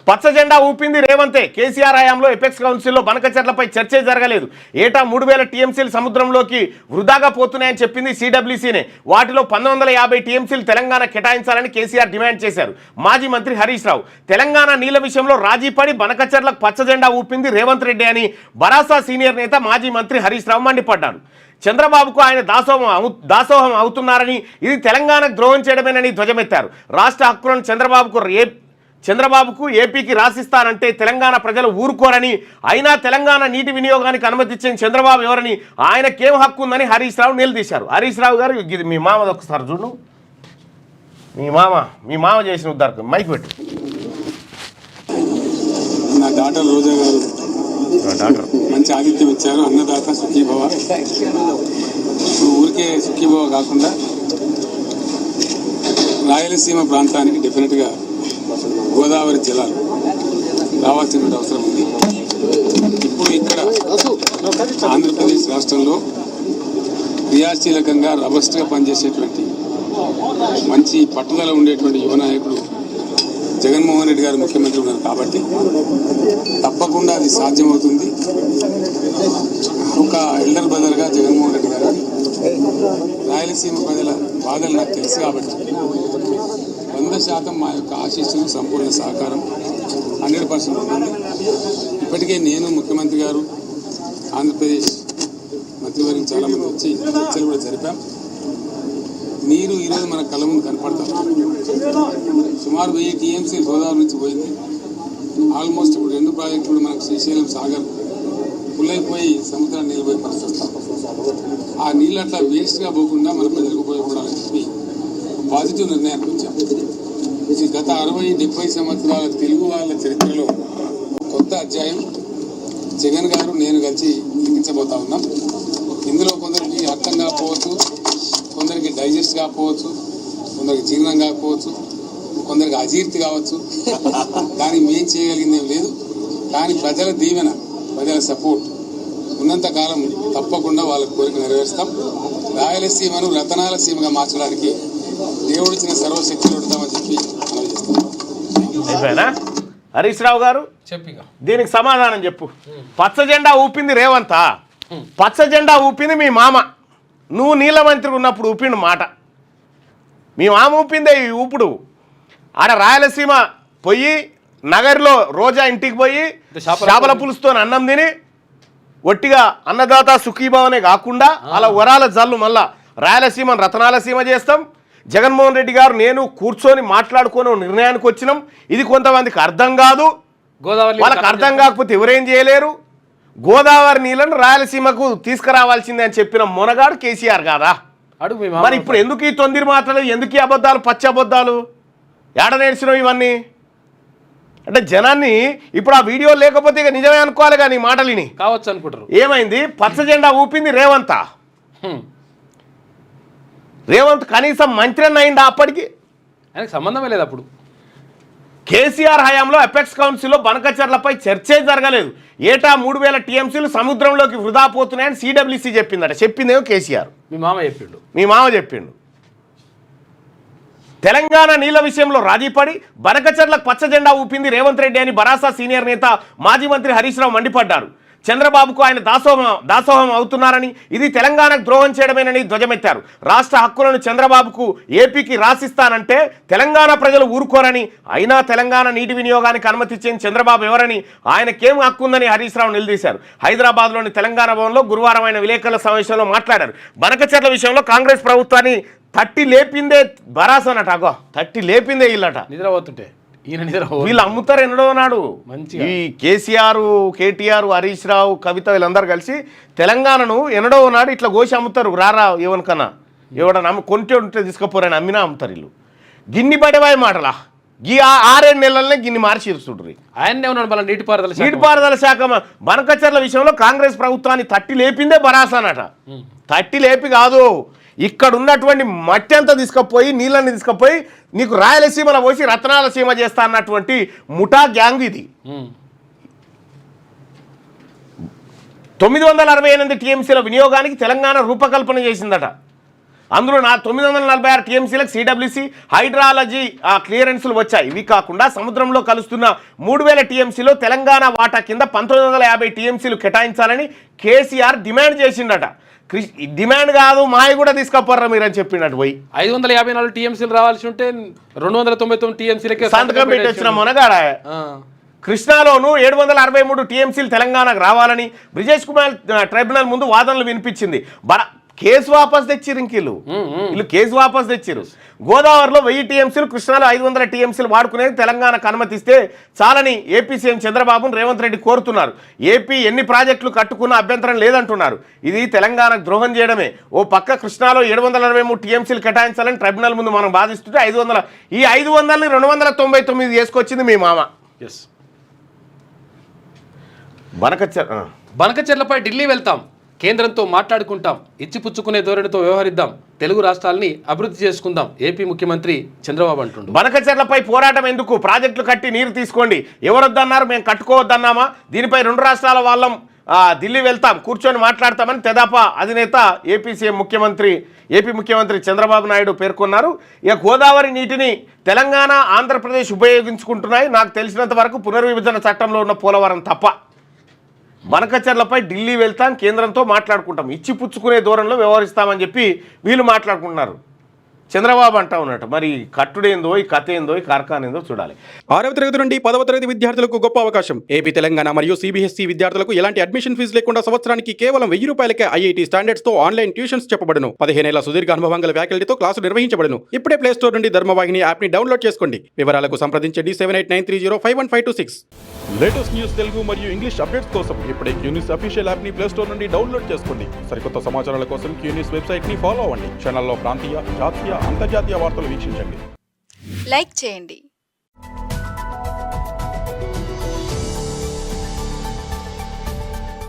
పచ్చ జెండా ఊపింది రేవంతే. కేసీఆర్ హయాంలో ఎపెక్స్ కౌన్సిల్లో బనకచెర్లపై చర్చే జరగలేదు. ఏటా 3000 టీఎంసీలు సముద్రంలోకి వృధాగా పోతున్నాయని చెప్పింది సిడబ్ల్యూసీనే. వాటిలో 1950 టీఎంసీలు తెలంగాణ కేటాయించాలని కేసీఆర్ డిమాండ్ చేశారు. మాజీ మంత్రి హరీష్ రావు తెలంగాణ నీళ్ల విషయంలో రాజీపడి బనకచెర్లకు పచ్చ జెండా ఊపింది రేవంత్ రెడ్డి అని బరాసా సీనియర్ నేత మాజీ మంత్రి హరీష్ రావు మండిపడ్డారు. చంద్రబాబుకు ఆయన దాసోహం అవుతున్నారని, ఇది తెలంగాణకు ద్రోహం చేయడమేనని ధ్వజమెత్తారు. రాష్ట్ర హక్కులను చంద్రబాబుకు ఏపీకి రాసిస్తానంటే తెలంగాణ ప్రజలు ఊరుకోరని, అయినా తెలంగాణ నీటి వినియోగానికి అనుమతించిన చంద్రబాబు ఎవరని, ఆయనకేం హక్కు ఉందని హరీష్ రావు నిలదీశారు. హరీష్ రావు గారు ఇది మీ మామది ఒకసారి చూడు. మీ మామ చేసిన ఉద్దారు మైక్ పెట్టు. నా డాక్టర్ రోజా గారు మంచి ఆతిథ్యం ఇచ్చారు. అన్నదాత సుఖీభవ. ఊరికే సుఖీభవ కాకుండా రాయలసీమ ప్రాంతానికి డెఫినెట్గా గోదావరి జలాలు రావాల్సిన అవసరం ఉంది. ఇప్పుడు ఇక్కడ ఆంధ్రప్రదేశ్ రాష్ట్రంలో క్రియాశీలకంగా రబస్ట్గా పనిచేసేటువంటి మంచి పట్టుదల ఉండేటువంటి యువ నాయకుడు జగన్మోహన్ రెడ్డి గారు ముఖ్యమంత్రి ఉన్నారు కాబట్టి తప్పకుండా అది సాధ్యమవుతుంది. ఒక ఎల్డర్ బ్రదర్గా జగన్మోహన్ రెడ్డి గారు రాయలసీమ ప్రజల బాధలు నాకు తెలుసు కాబట్టి 100% మా యొక్క ఆశీస్సులు సంపూర్ణ సహకారం 100% ఉంటుంది. ఇప్పటికే నేను ముఖ్యమంత్రి గారు ఆంధ్రప్రదేశ్ మంత్రివర్గం చాలామంది వచ్చి చర్చలు కూడా జరిపాం. నీరు ఈరోజు మన కళ్ళ ముందు కనపడతాం. సుమారు 1000 టీఎంసీ గోదావరి నుంచి పోయింది. ఆల్మోస్ట్ ఇప్పుడు 2 ప్రాజెక్టులు మనకు శ్రీశైలం సాగర్ పుల్లైపోయి సముద్రాన్ని నిలబోయే పరిస్థితి వస్తాం. ఆ నీళ్ళు అట్లా వేస్ట్గా పోకుండా మన ప్రజలకు ఉపయోగపడాలని చెప్పి పాజిటివ్ నిర్ణయానికి వచ్చాం. గత 60-70 సంవత్సరాల తెలుగు వాళ్ళ చరిత్రలో కొత్త అధ్యాయం జగన్ గారు నేను కలిసి లిఖించబోతా ఉన్నాం. ఇందులో కొందరికి అర్థం కాకపోవచ్చు, కొందరికి డైజెస్ట్ కాకపోవచ్చు, కొందరికి జీర్ణం కాకపోవచ్చు, కొందరికి అజీర్తి కావచ్చు. కానీ మేం చేయగలిగింది ఏం లేదు. కానీ ప్రజల దీవెన, ప్రజల సపోర్ట్ ఉన్నంతకాలం తప్పకుండా వాళ్ళ కోరిక నెరవేరుస్తాం. రాయలసీమను రతనాల సీమగా మార్చడానికి దేవుడిచ్చిన సర్వశక్తులు ఉంటామని చెప్పి మనం చేస్తాం. హరీష్ రావు గారు దీనికి సమాధానం చెప్పు. పచ్చ జెండా ఊపింది రేవంతా, పచ్చ జెండా ఊపింది మీ మామ. నువ్వు నీళ్ళ మంత్రి ఉన్నప్పుడు ఊపిండు మాట. మీ మామ ఊపిందే ఈ ఊపుడు. ఆడ రాయలసీమ పోయి నగర్లో రోజా ఇంటికి పోయి చేపల పులుసుతో అన్నం తిని ఒట్టిగా అన్నదాత సుఖీభావనే కాకుండా అలా వరాల జల్లు మళ్ళా రాయలసీమను రతనాల సీమ చేస్తాం. జగన్మోహన్ రెడ్డి గారు నేను కూర్చొని మాట్లాడుకొని నిర్ణయానికి వచ్చినాం. ఇది కొంతమందికి అర్థం కాదు, వాళ్ళకి అర్థం కాకపోతే ఎవరేం చేయలేరు. గోదావరి నీళ్ళను రాయలసీమకు తీసుకురావాల్సిందే అని చెప్పిన మొనగాడు కేసీఆర్ కాదా? మరి ఇప్పుడు ఎందుకు ఈ తొందిరి మాటలు, ఎందుకు ఈ అబద్ధాలు, పచ్చి అబద్ధాలు? ఏడ నేర్చినావు ఇవన్నీ? అంటే జనాన్ని ఇప్పుడు ఆ వీడియో లేకపోతే ఇక నిజమే అనుకోవాలి. కానీ మాటలిని కావచ్చు అనుకుంటారు. ఏమైంది? పచ్చ జెండా ఊపింది రేవంతా. రేవంత్ కనీసం మంత్రి అయిందా? అప్పటికి ఆయనకు సంబంధమే లేదు. అప్పుడు కేసీఆర్ హయాంలో ఎపెక్స్ కౌన్సిల్లో బనకచెర్లపై చర్చే జరగలేదు. ఏటా 3000 టీఎంసీలు సముద్రంలోకి వృధా పోతున్నాయని సిడబ్ల్యూసీ చెప్పిందట. చెప్పిందేమో కేసీఆర్. మీ మామ చెప్పిండు. తెలంగాణ నీళ్ల విషయంలో రాజీపడి బనకచెర్లకు పచ్చ జెండా ఊపింది రేవంత్ రెడ్డి అని బరాసా సీనియర్ నేత మాజీ మంత్రి హరీష్ రావు మండిపడ్డారు. చంద్రబాబుకు ఆయన దాసోహం అవుతున్నారని, ఇది తెలంగాణకు ద్రోహం చేయడమేనని ధ్వజమెత్తారు. రాష్ట్ర హక్కులను చంద్రబాబుకు ఏపీకి రాసిస్తానంటే తెలంగాణ ప్రజలు ఊరుకోరని, అయినా తెలంగాణ నీటి వినియోగానికి అనుమతించిన చంద్రబాబు ఎవరని, ఆయనకేం హక్కు ఉందని హరీష్ రావు నిలదీశారు. హైదరాబాద్లోని తెలంగాణ భవన్లో గురువారం ఆయన విలేకరుల సమావేశంలో మాట్లాడారు. బనకచెర్ల విషయంలో కాంగ్రెస్ ప్రభుత్వాన్ని తట్టి లేపిందే బరాసనట. అగో తట్టి లేపిందే ఇల్లట. నిద్రపోతుంటే వీళ్ళు అమ్ముతారు ఎన్నడో నాడు. ఈ కేసీఆర్, కేటీఆర్, హరీష్ రావు, కవిత వీళ్ళందరూ కలిసి తెలంగాణను ఎన్నడో నాడు ఇట్లా గోసి అమ్ముతారు. రారా ఎవరికన్నా ఎవడన్నా కొంటే ఉంటే తీసుకుపోరని అమ్మినా అమ్ముతారు వీళ్ళు. గిన్ని పడేవాయి మాటలా. ఈ 6-7 నెలలనే గిన్ని మార్చిరుచుండ్రి. ఆయనే ఉన్నాడు. నీటిపారుదల శాఖ బనకచెర్ల విషయంలో కాంగ్రెస్ ప్రభుత్వాన్ని తట్టి లేపిందే బరాసనట. తట్టి లేపి కాదు, ఇక్కడ ఉన్నటువంటి మట్టి అంతా తీసుకుపోయి నీళ్ళని తీసుకుపోయి నీకు రాయలసీమలో పోసి రతనాల సీమ చేస్తా అన్నటువంటి ముఠా గ్యాంగ్ ఇది. 968 టీఎంసీల వినియోగానికి తెలంగాణ రూపకల్పన చేసిందట. అందులో 946 టీఎంసీలకు సిడబ్ల్యూసీ హైడ్రాలజీ క్లియరెన్సులు వచ్చాయి. ఇవి కాకుండా సముద్రంలో కలుస్తున్న 3000 టీఎంసీలో తెలంగాణ వాటా కింద 1950 టీఎంసీలు కేటాయించాలని కేసీఆర్ డిమాండ్ చేసిండట. డిమాండ్ కాదు, మాయ కూడా తీసుకపోర్రా మీరు అని చెప్పినట్టు పోయి 554 టీఎంసీలు రావాల్సి ఉంటే 299 టీఎంసీలకే సంతకం పెట్టి వచ్చిన మొనగాడ. కృష్ణాలోను 763 టీఎంసీలు తెలంగాణకు రావాలని బ్రిజేష్ కుమార్ ట్రైబ్యునల్ ముందు వాదనలు వినిపించింది. కేసు వాపస్ తెచ్చిరు, వీళ్ళు కేసు వాపస్ తెచ్చిరు. గోదావరిలో 1000 టీఎంసీలు, కృష్ణాలో 500 టీఎంసీలు వాడుకునేది తెలంగాణకు అనుమతిస్తే చాలని ఏపీ సీఎం చంద్రబాబును రేవంత్ రెడ్డి కోరుతున్నారు. ఏపీ ఎన్ని ప్రాజెక్టులు కట్టుకున్నా అభ్యంతరం లేదంటున్నారు. ఇది తెలంగాణకు ద్రోహం చేయడమే. ఓ పక్క కృష్ణాలో 763 టీఎంసీలు కేటాయించాలని ట్రైబ్యునల్ ముందు మనం బాధిస్తుంటే 500 ఈ 500ని 299 చేసుకొచ్చింది మీ మామ. బనకచెర్లపై ఢిల్లీ వెళ్తాం, కేంద్రంతో మాట్లాడుకుంటాం, ఇచ్చిపుచ్చుకునే ధోరణితో వ్యవహరిద్దాం, తెలుగు రాష్ట్రాలని అభివృద్ధి చేసుకుందాం, ఏపీ ముఖ్యమంత్రి చంద్రబాబు అంటుండు. బనకచెర్లపై పోరాటం ఎందుకు? ప్రాజెక్టులు కట్టి నీరు తీసుకోండి. ఎవరొద్దన్నారు? మేము కట్టుకోవద్దన్నామా? దీనిపై 2 రాష్ట్రాల వాళ్ళం ఢిల్లీ వెళ్తాం, కూర్చొని మాట్లాడతామని తెదాపా అధినేత ఏపీ ముఖ్యమంత్రి చంద్రబాబు నాయుడు పేర్కొన్నారు. ఇక గోదావరి నీటిని తెలంగాణ, ఆంధ్రప్రదేశ్ ఉపయోగించుకుంటున్నాయి. నాకు తెలిసినంత వరకు పునర్విభజన చట్టంలో ఉన్న పోలవరం తప్ప. బనకచెర్లపై ఢిల్లీ వెళ్తాం, కేంద్రంతో మాట్లాడుకుంటాం, ఇచ్చి పుచ్చుకునే దూరంలో వ్యవహరిస్తామని చెప్పి వీళ్ళు మాట్లాడుకుంటున్నారు. చంద్రబాబు అంటా ఉన్నట్టు. మరి కట్టుడేందో, ఈ కథ ఏందో, ఈ కార్ఖాన ఏందో చూడాలి. 6వ తరగతి నుండి 10వ తరగతి విద్యార్థులకు గొప్ప అవకాశం. ఏపీ, తెలంగాణ మరియు సిబిఎస్ఈ విద్యార్థులకు ఎలాంటి అడ్మిషన్ ఫీజు లేకుండా సంవత్సరానికి కేవలం 1000 రూపాయలకే ఐఐటీ స్టాండర్డ్స్ తో ఆన్లైన్ ట్యూషన్స్ చెప్పబడును. 15 ఏళ్ల సుదీర్ఘ అనుభవం గల ఫ్యాకల్టీతో క్లాసు నిర్వహించబడును. ఇప్పుడే ప్లే స్టోర్ నుండి ధర్మవాహిని యాప్ ని డౌన్లోడ్ చేసుకోండి. వివరాలకు సంప్రదించండి 7893051526. లేటెస్ట్ న్యూస్ తెలుగు మరియు ఇంగ్లీష్ అప్డేట్స్ కోసం ఇప్పుడే క్యూన్యూస్ అఫీషియల్ యాప్ ని ప్లే స్టోర్ నుండి డౌన్లోడ్ చేసుకోండి. సరికొత్త సమాచారాల కోసం క్యూన్యూస్ వెబ్సైట్ ని ఫాలో అవ్వండి. ఛానల్లో ప్రాంతీయ, జాతీయ, అంతర్జాతీయ వార్తలు వీక్షించండి. లైక్ చేయండి.